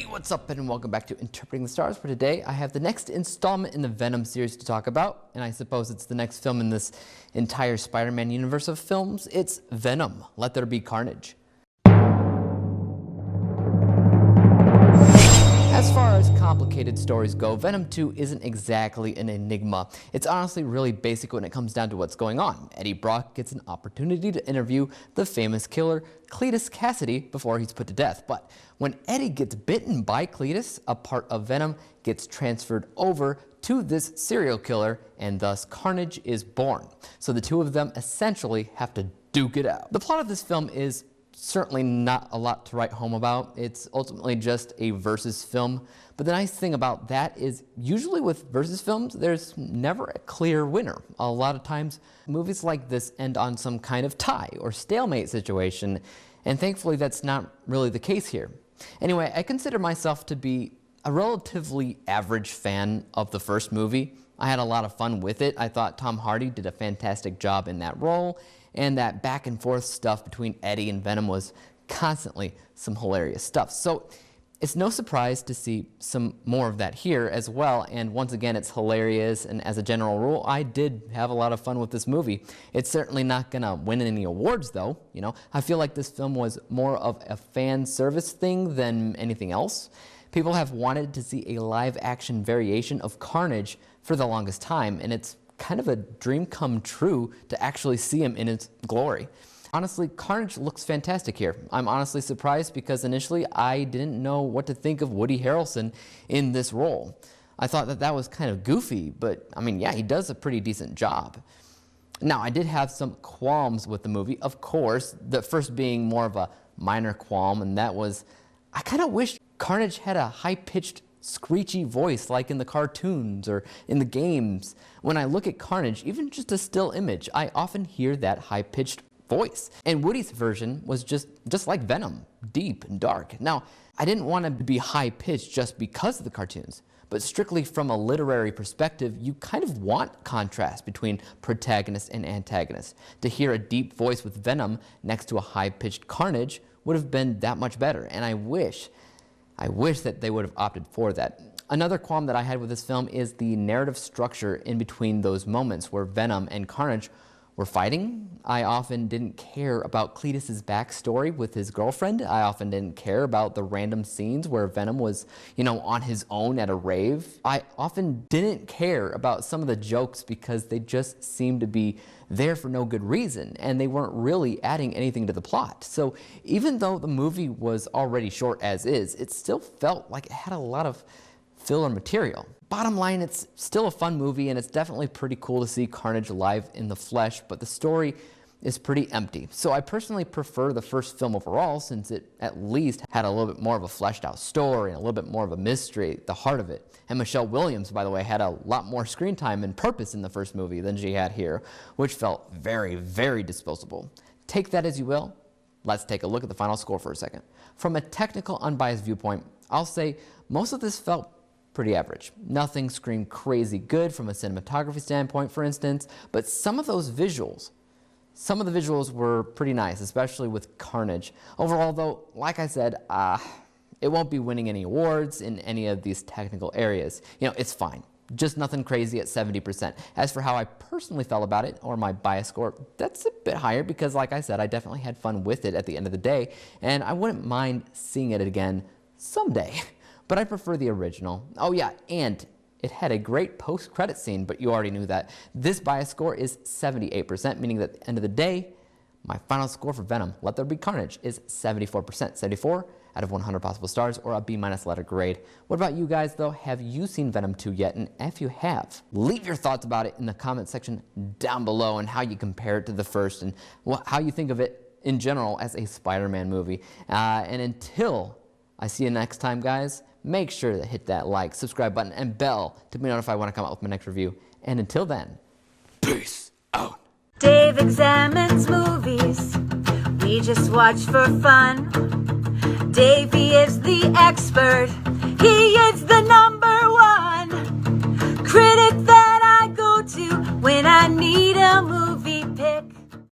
What's up, and welcome back to Interpreting the Stars. For today, I have the next installment in the Venom series to talk about, and I suppose it's the next film in this entire Spider-Man universe of films. It's Venom, Let There Be Carnage. As far as complicated stories go, Venom 2 isn't exactly an enigma. It's honestly really basic when it comes down to what's going on. Eddie Brock gets an opportunity to interview the famous killer Cletus Kasady before he's put to death. But when Eddie gets bitten by Cletus, a part of Venom gets transferred over to this serial killer, and thus Carnage is born. So the two of them essentially have to duke it out. The plot of this film is certainly not a lot to write home about. It's ultimately just a versus film. But the nice thing about that is usually with versus films, there's never a clear winner. A lot of times movies like this end on some kind of tie or stalemate situation, and thankfully that's not really the case here. Anyway, I consider myself to be a relatively average fan of the first movie. I had a lot of fun with it. I thought Tom Hardy did a fantastic job in that role, and that back and forth stuff between Eddie and Venom was constantly some hilarious stuff. So it's no surprise to see some more of that here as well, and once again it's hilarious, and as a general rule I did have a lot of fun with this movie. It's certainly not gonna win any awards though, you know. I feel like this film was more of a fan service thing than anything else. People have wanted to see a live action variation of Carnage for the longest time, and it's kind of a dream come true to actually see him in its glory. Honestly, Carnage looks fantastic here. I'm honestly surprised because initially I didn't know what to think of Woody Harrelson in this role. I thought that that was kind of goofy, but I mean, yeah, he does a pretty decent job. Now, I did have some qualms with the movie, of course, the first being more of a minor qualm, and that was, I kind of wish Carnage had a high-pitched screechy voice like in the cartoons or in the games. When I look at Carnage, even just a still image, I often hear that high-pitched voice. And Woody's version was just like Venom, deep and dark. Now, I didn't want to be high-pitched just because of the cartoons, but strictly from a literary perspective, you kind of want contrast between protagonist and antagonist. To hear a deep voice with Venom next to a high-pitched Carnage would have been that much better, and I wish that they would have opted for that. Another qualm that I had with this film is the narrative structure in between those moments where Venom and Carnage were fighting. I often didn't care about Cletus's backstory with his girlfriend. I often didn't care about the random scenes where Venom was, you know, on his own at a rave. I often didn't care about some of the jokes because they just seemed to be there for no good reason, and they weren't really adding anything to the plot. So even though the movie was already short as is, it still felt like it had a lot of filler material. Bottom line, it's still a fun movie, and it's definitely pretty cool to see Carnage live in the flesh, but the story is pretty empty. So I personally prefer the first film overall, since it at least had a little bit more of a fleshed out story and a little bit more of a mystery at the heart of it. And Michelle Williams, by the way, had a lot more screen time and purpose in the first movie than she had here, which felt very, very disposable. Take that as you will. Let's take a look at the final score for a second. From a technical, unbiased viewpoint, I'll say most of this felt pretty average. Nothing screamed crazy good from a cinematography standpoint, for instance, but some of the visuals were pretty nice, especially with Carnage. Overall, though, like I said, it won't be winning any awards in any of these technical areas. You know, it's fine. Just nothing crazy at 70%. As for how I personally felt about it, or my bias score, that's a bit higher because, like I said, I definitely had fun with it at the end of the day, and I wouldn't mind seeing it again someday. But I prefer the original. Oh yeah, and it had a great post-credit scene, but you already knew that. This bias score is 78%, meaning that at the end of the day, my final score for Venom, Let There Be Carnage, is 74%. 74 out of 100 possible stars, or a B- letter grade. What about you guys, though? Have you seen Venom 2 yet? And if you have, leave your thoughts about it in the comment section down below, and how you compare it to the first, and how you think of it in general as a Spider-Man movie. And until I see you next time, guys, make sure to hit that like, subscribe button, and bell to be notified when I come out with my next review. And until then, peace out. Dave examines movies, we just watch for fun. Davey is the expert, he is the #1 critic that I go to when I need a movie.